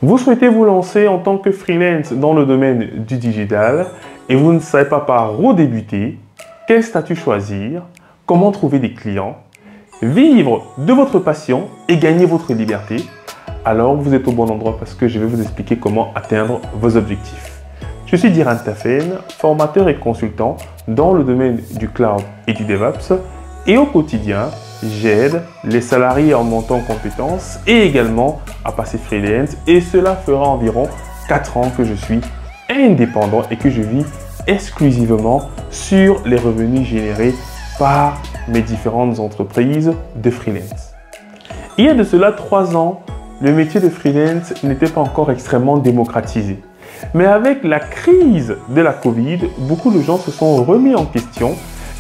Vous souhaitez vous lancer en tant que freelance dans le domaine du digital et vous ne savez pas par où débuter, quel statut choisir, comment trouver des clients, vivre de votre passion et gagner votre liberté, alors vous êtes au bon endroit parce que je vais vous expliquer comment atteindre vos objectifs. Je suis Diran Tafen, formateur et consultant dans le domaine du cloud et du DevOps et au quotidien, j'aide les salariés en montant en compétences et également à passer freelance et cela fera environ 4 ans que je suis indépendant et que je vis exclusivement sur les revenus générés par mes différentes entreprises de freelance. Il y a de cela 3 ans, le métier de freelance n'était pas encore extrêmement démocratisé. Mais avec la crise de la Covid, beaucoup de gens se sont remis en question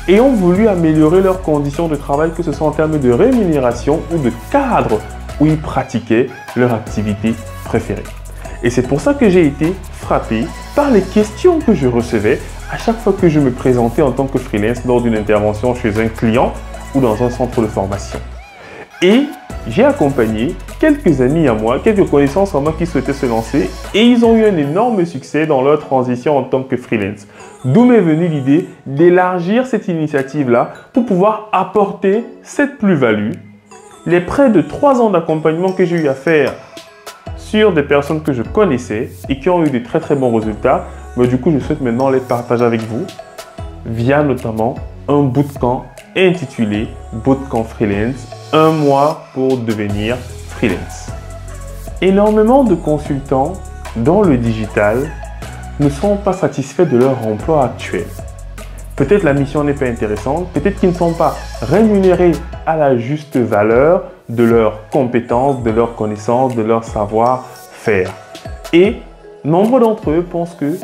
et ont voulu améliorer leurs conditions de travail, que ce soit en termes de rémunération ou de cadre où ils pratiquaient leur activité préférée. Et c'est pour ça que j'ai été frappé par les questions que je recevais à chaque fois que je me présentais en tant que freelance lors d'une intervention chez un client ou dans un centre de formation. Et j'ai accompagné quelques amis à moi, quelques connaissances à moi qui souhaitaient se lancer et ils ont eu un énorme succès dans leur transition en tant que freelance. D'où m'est venue l'idée d'élargir cette initiative-là pour pouvoir apporter cette plus-value. Les près de 3 ans d'accompagnement que j'ai eu à faire sur des personnes que je connaissais et qui ont eu de très très bons résultats, mais du coup je souhaite maintenant les partager avec vous via notamment un bootcamp intitulé Bootcamp Freelance, 1 mois pour devenir freelance. Énormément de consultants dans le digital ne sont pas satisfaits de leur emploi actuel. Peut-être la mission n'est pas intéressante, peut-être qu'ils ne sont pas rémunérés à la juste valeur de leurs compétences, de leurs connaissances, de leur savoir-faire. Et nombre d'entre eux pensent que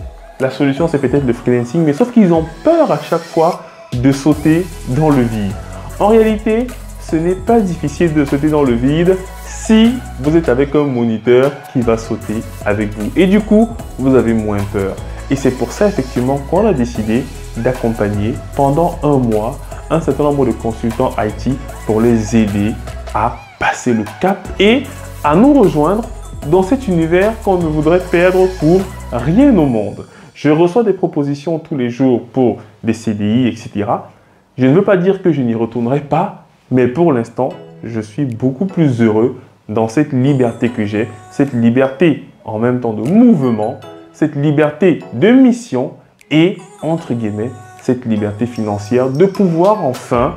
la solution c'est peut-être le freelancing, mais sauf qu'ils ont peur à chaque fois de sauter dans le vide. En réalité, ce n'est pas difficile de sauter dans le vide si vous êtes avec un moniteur qui va sauter avec vous. Et du coup, vous avez moins peur. Et c'est pour ça effectivement qu'on a décidé d'accompagner pendant 1 mois un certain nombre de consultants IT pour les aider à passer le cap et à nous rejoindre dans cet univers qu'on ne voudrait perdre pour rien au monde. Je reçois des propositions tous les jours pour des CDI, etc. Je ne veux pas dire que je n'y retournerai pas, mais pour l'instant, je suis beaucoup plus heureux dans cette liberté que j'ai, cette liberté en même temps de mouvement, cette liberté de mission et, entre guillemets, cette liberté financière de pouvoir enfin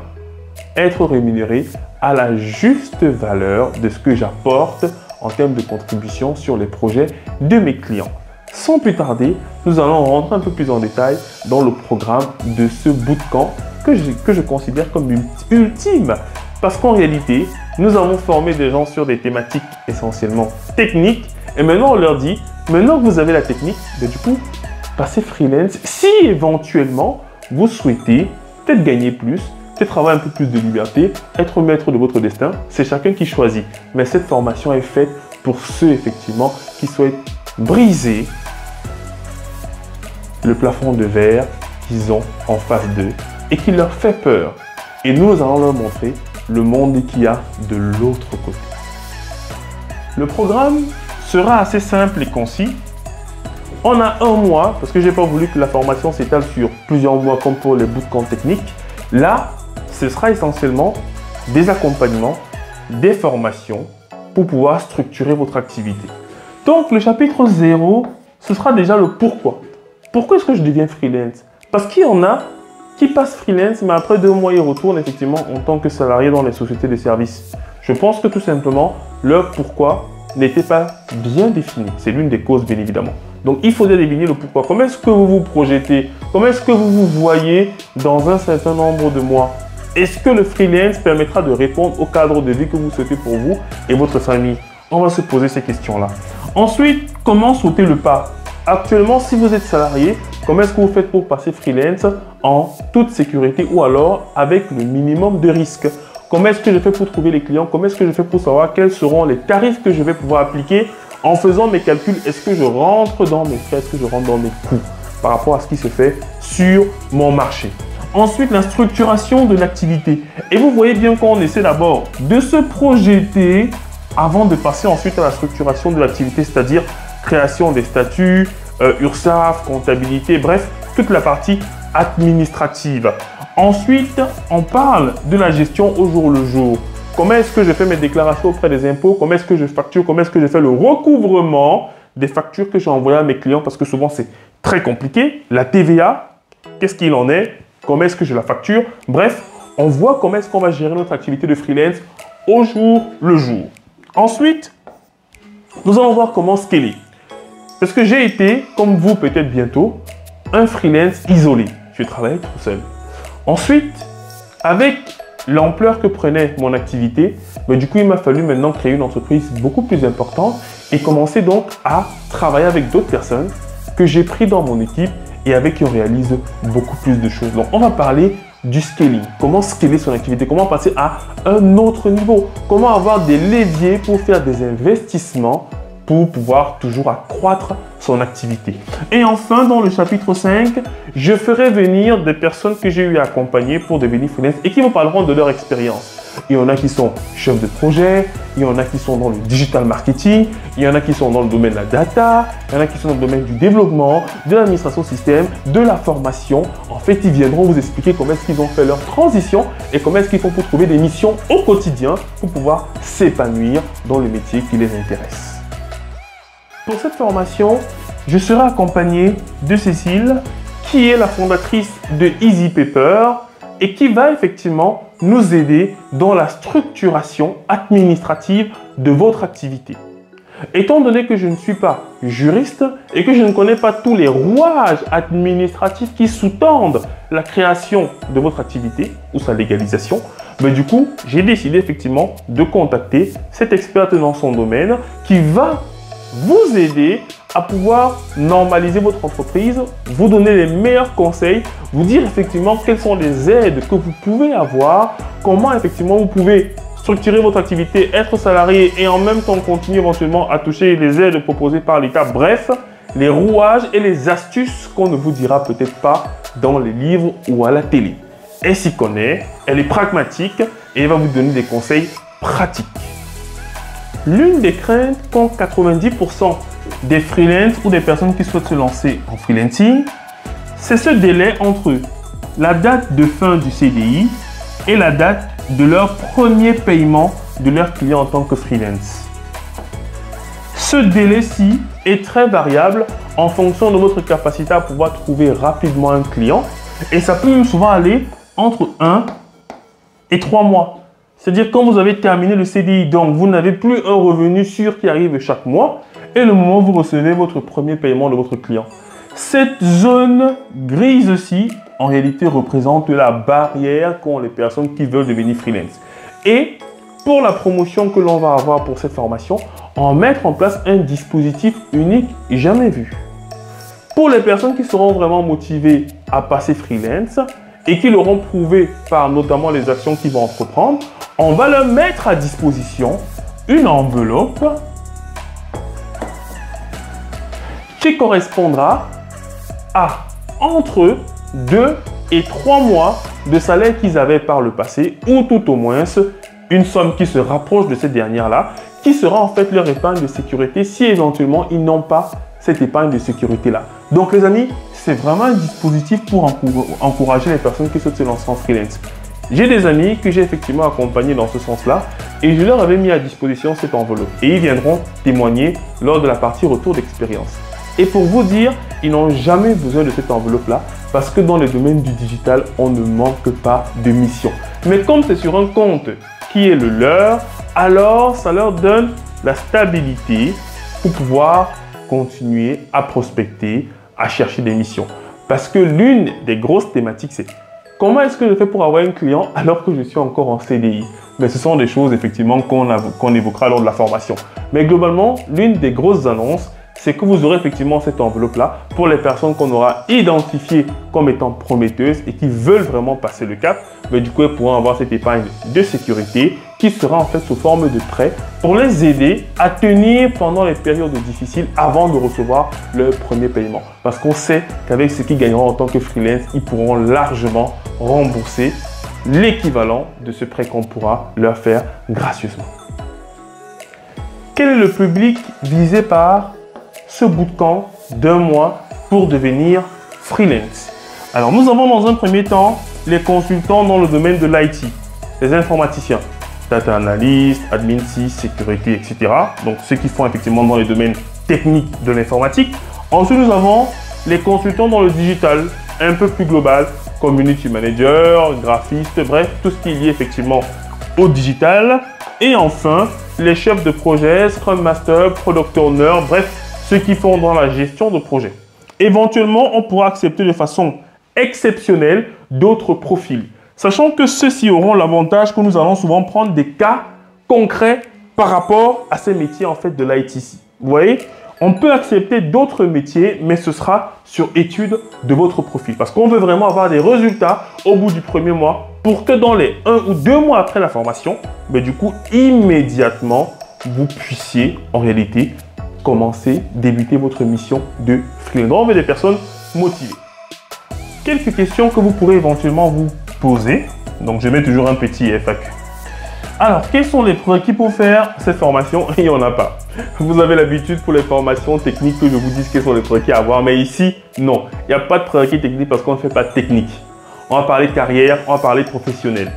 être rémunéré à la juste valeur de ce que j'apporte en termes de contribution sur les projets de mes clients. Sans plus tarder, nous allons rentrer un peu plus en détail dans le programme de ce bootcamp que je considère comme ultime. Parce qu'en réalité, nous avons formé des gens sur des thématiques essentiellement techniques. Et maintenant, on leur dit, maintenant que vous avez la technique, du coup, passez freelance. Si éventuellement, vous souhaitez peut-être gagner plus, peut-être avoir un peu plus de liberté, être maître de votre destin, c'est chacun qui choisit. Mais cette formation est faite pour ceux, effectivement, qui souhaitent briser le plafond de verre qu'ils ont en face d'eux et qui leur fait peur. Et nous allons leur montrer le monde qu'il y a de l'autre côté. Le programme sera assez simple et concis. On a 1 mois, parce que je n'ai pas voulu que la formation s'étale sur plusieurs mois comme pour les bootcamps techniques. Là, ce sera essentiellement des accompagnements, des formations pour pouvoir structurer votre activité. Donc, le chapitre 0, ce sera déjà le pourquoi. Pourquoi est-ce que je deviens freelance? Parce qu'il y en a qui passent freelance, mais après 2 mois, ils retournent effectivement en tant que salariés dans les sociétés de services. Je pense que tout simplement, leur pourquoi n'était pas bien défini. C'est l'une des causes, bien évidemment. Donc, il faudrait définir le pourquoi. Comment est-ce que vous vous projetez? Comment est-ce que vous vous voyez dans un certain nombre de mois? Est-ce que le freelance permettra de répondre au cadre de vie que vous souhaitez pour vous et votre famille? On va se poser ces questions-là. Ensuite, comment sauter le pas? Actuellement, si vous êtes salarié, comment est-ce que vous faites pour passer freelance en toute sécurité ou alors avec le minimum de risque? Comment est-ce que je fais pour trouver les clients? Comment est-ce que je fais pour savoir quels seront les tarifs que je vais pouvoir appliquer? En faisant mes calculs, est-ce que je rentre dans mes frais? Est-ce que je rentre dans mes coûts par rapport à ce qui se fait sur mon marché? Ensuite, la structuration de l'activité. Et vous voyez bien qu'on essaie d'abord de se projeter avant de passer ensuite à la structuration de l'activité, c'est-à-dire création des statuts, URSSAF, comptabilité, bref, toute la partie administrative. Ensuite, on parle de la gestion au jour le jour. Comment est-ce que je fais mes déclarations auprès des impôts? Comment est-ce que je facture? Comment est-ce que je fais le recouvrement des factures que j'ai envoyées à mes clients? Parce que souvent, c'est très compliqué. La TVA, qu'est-ce qu'il en est? Comment est-ce que je la facture? Bref, on voit comment est-ce qu'on va gérer notre activité de freelance au jour le jour. Ensuite, nous allons voir comment scaler. Parce que j'ai été, comme vous peut-être bientôt, un freelance isolé. Je travaillais tout seul. Ensuite, avec l'ampleur que prenait mon activité, du coup, il m'a fallu maintenant créer une entreprise beaucoup plus importante et commencer donc à travailler avec d'autres personnes que j'ai pris dans mon équipe et avec qui on réalise beaucoup plus de choses. Donc, on va parler du scaling. Comment scaler son activité? Comment passer à un autre niveau? Comment avoir des leviers pour faire des investissements pour pouvoir toujours accroître son activité. Et enfin, dans le chapitre 5, je ferai venir des personnes que j'ai eu à accompagner pour devenir freelance et qui vous parleront de leur expérience. Il y en a qui sont chefs de projet, il y en a qui sont dans le digital marketing, il y en a qui sont dans le domaine de la data, il y en a qui sont dans le domaine du développement, de l'administration système, de la formation. En fait, ils viendront vous expliquer comment est-ce qu'ils ont fait leur transition et comment est-ce qu'ils font pour trouver des missions au quotidien pour pouvoir s'épanouir dans le métier qui les intéresse. Pour cette formation, je serai accompagné de Cécile, qui est la fondatrice de Easy Paper et qui va effectivement nous aider dans la structuration administrative de votre activité. Étant donné que je ne suis pas juriste et que je ne connais pas tous les rouages administratifs qui sous-tendent la création de votre activité ou sa légalisation, du coup, j'ai décidé effectivement de contacter cette experte dans son domaine qui va vous aider à pouvoir normaliser votre entreprise, vous donner les meilleurs conseils, vous dire effectivement quelles sont les aides que vous pouvez avoir, comment effectivement vous pouvez structurer votre activité, être salarié et en même temps continuer éventuellement à toucher les aides proposées par l'État. Bref, les rouages et les astuces qu'on ne vous dira peut-être pas dans les livres ou à la télé. Elle s'y connaît, elle est pragmatique et elle va vous donner des conseils pratiques. L'une des craintes qu'ont 90% des freelances ou des personnes qui souhaitent se lancer en freelancing, c'est ce délai entre la date de fin du CDI et la date de leur premier paiement de leur client en tant que freelance. Ce délai-ci est très variable en fonction de votre capacité à pouvoir trouver rapidement un client et ça peut même souvent aller entre 1 et 3 mois. C'est-à-dire quand vous avez terminé le CDI, donc vous n'avez plus un revenu sûr qui arrive chaque mois et le moment où vous recevez votre premier paiement de votre client. Cette zone grise-ci, en réalité, représente la barrière qu'ont les personnes qui veulent devenir freelance. Et pour la promotion que l'on va avoir pour cette formation, on va mettre en place un dispositif unique jamais vu. Pour les personnes qui seront vraiment motivées à passer freelance et qui l'auront prouvé par notamment les actions qu'ils vont entreprendre, on va leur mettre à disposition une enveloppe qui correspondra à entre 2 et 3 mois de salaire qu'ils avaient par le passé ou tout au moins une somme qui se rapproche de cette dernière-là qui sera en fait leur épargne de sécurité si éventuellement ils n'ont pas cette épargne de sécurité-là. Donc les amis, c'est vraiment un dispositif pour encourager les personnes qui souhaitent se lancer en freelance. J'ai des amis que j'ai effectivement accompagnés dans ce sens-là et je leur avais mis à disposition cette enveloppe et ils viendront témoigner lors de la partie retour d'expérience. Et pour vous dire, ils n'ont jamais besoin de cette enveloppe-là parce que dans le domaine du digital, on ne manque pas de missions. Mais comme c'est sur un compte qui est le leur, alors ça leur donne la stabilité pour pouvoir continuer à prospecter, à chercher des missions. Parce que l'une des grosses thématiques, c'est comment est-ce que je fais pour avoir un client alors que je suis encore en CDI? Mais ce sont des choses effectivement qu'on évoquera lors de la formation. Mais globalement, l'une des grosses annonces, c'est que vous aurez effectivement cette enveloppe-là pour les personnes qu'on aura identifiées comme étant prometteuses et qui veulent vraiment passer le cap. Mais du coup, elles pourront avoir cette épargne de sécurité qui sera en fait sous forme de prêt pour les aider à tenir pendant les périodes difficiles avant de recevoir leur premier paiement. Parce qu'on sait qu'avec ce qu'ils gagneront en tant que freelance, ils pourront largement rembourser l'équivalent de ce prêt qu'on pourra leur faire gracieusement. quel est le public visé par ce bootcamp d'un mois pour devenir freelance? Alors, nous avons dans un premier temps les consultants dans le domaine de l'IT, les informaticiens, data analyst, admin 6, sécurité, etc. Donc, ceux qui font effectivement dans les domaines techniques de l'informatique. Ensuite, nous avons les consultants dans le digital, un peu plus global, community manager, graphiste, bref, tout ce qui est lié effectivement au digital. Et enfin, les chefs de projet, Scrum Master, Product Owner, bref, ceux qui font dans la gestion de projet. Éventuellement, on pourra accepter de façon exceptionnelle d'autres profils, sachant que ceux-ci auront l'avantage que nous allons souvent prendre des cas concrets par rapport à ces métiers en fait de l'IT. Vous voyez, on peut accepter d'autres métiers, mais ce sera sur étude de votre profil, parce qu'on veut vraiment avoir des résultats au bout du premier mois pour que dans les 1 ou 2 mois après la formation, du coup, immédiatement, vous puissiez en réalité débuter votre mission de freelance. On veut des personnes motivées. Quelques questions que vous pourrez éventuellement vous poser. Donc, je mets toujours un petit FAQ. Alors, quels sont les prérequis pour faire cette formation? Il n'y en a pas. Vous avez l'habitude pour les formations techniques que je vous dise quels sont les prérequis à avoir. Mais ici, non. Il n'y a pas de prérequis techniques parce qu'on ne fait pas de technique. On va parler de carrière, on va parler de professionnel.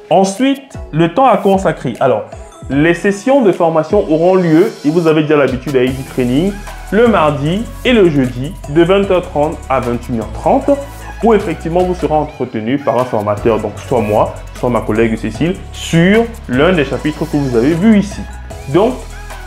Ensuite, le temps à consacrer. Alors, les sessions de formation auront lieu, et vous avez déjà l'habitude à Easy Training, le mardi et le jeudi de 20h30 à 21h30, où effectivement vous serez entretenu par un formateur, donc soit moi, soit ma collègue Cécile, sur l'un des chapitres que vous avez vu ici. Donc,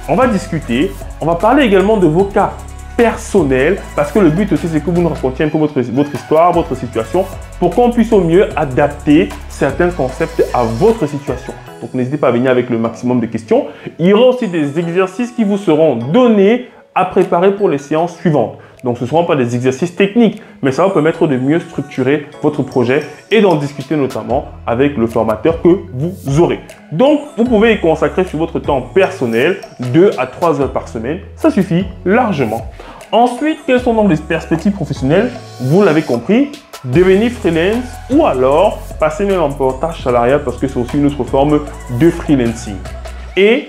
on va discuter, on va parler également de vos cas personnels, parce que le but aussi, c'est que vous nous racontiez un peu votre histoire, votre situation, pour qu'on puisse au mieux adapter certains concepts à votre situation. Donc, n'hésitez pas à venir avec le maximum de questions. Il y aura aussi des exercices qui vous seront donnés à préparer pour les séances suivantes. Donc, ce ne seront pas des exercices techniques, mais ça va permettre de mieux structurer votre projet et d'en discuter notamment avec le formateur que vous aurez. Donc, vous pouvez y consacrer sur votre temps personnel 2 à 3 heures par semaine. Ça suffit largement. Ensuite, quelles sont donc les perspectives professionnelles? Vous l'avez compris, devenir freelance ou alors passer même en portage salarial parce que c'est aussi une autre forme de freelancing. Et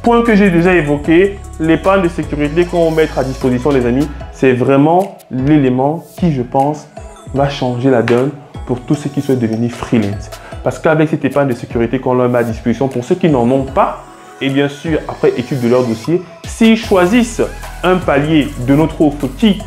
point que j'ai déjà évoqué, l'épargne de sécurité qu'on va mettre à disposition, les amis, c'est vraiment l'élément qui, je pense, va changer la donne pour tous ceux qui souhaitent devenir freelance. Parce qu'avec cette épargne de sécurité qu'on leur met à disposition, pour ceux qui n'en ont pas, et bien sûr, après étude de leur dossier, s'ils choisissent un palier de notre offre qui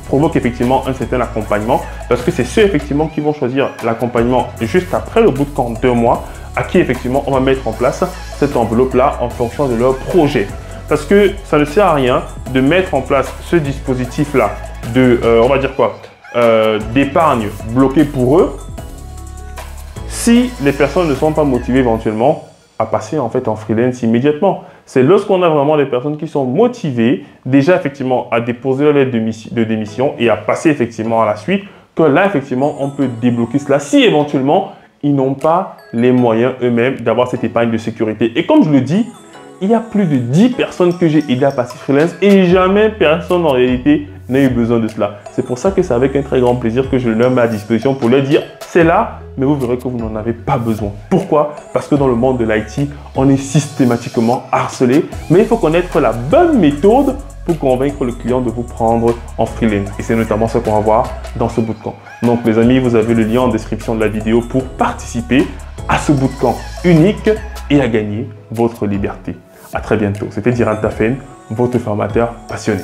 provoque effectivement un certain accompagnement, parce que c'est ceux effectivement qui vont choisir l'accompagnement juste après le bootcamp 2 mois, à qui effectivement on va mettre en place cette enveloppe-là en fonction de leur projet. Parce que ça ne sert à rien de mettre en place ce dispositif-là de, on va dire quoi, d'épargne bloqué pour eux, si les personnes ne sont pas motivées éventuellement à passer en fait en freelance immédiatement. C'est lorsqu'on a vraiment des personnes qui sont motivées déjà effectivement à déposer leur lettre de démission et à passer effectivement à la suite que là effectivement on peut débloquer cela si éventuellement ils n'ont pas les moyens eux-mêmes d'avoir cette épargne de sécurité. Et comme je le dis, il y a plus de 10 personnes que j'ai aidé à passer freelance et jamais personne en réalité n'a eu besoin de cela. C'est pour ça que c'est avec un très grand plaisir que je le mets à disposition pour leur dire c'est là, mais vous verrez que vous n'en avez pas besoin. Pourquoi? Parce que dans le monde de l'IT, on est systématiquement harcelé, mais il faut connaître la bonne méthode pour convaincre le client de vous prendre en freelance. Et c'est notamment ce qu'on va voir dans ce bootcamp. Donc les amis, vous avez le lien en description de la vidéo pour participer à ce bootcamp unique et à gagner votre liberté. À très bientôt. C'était Diran Tafen, votre formateur passionné.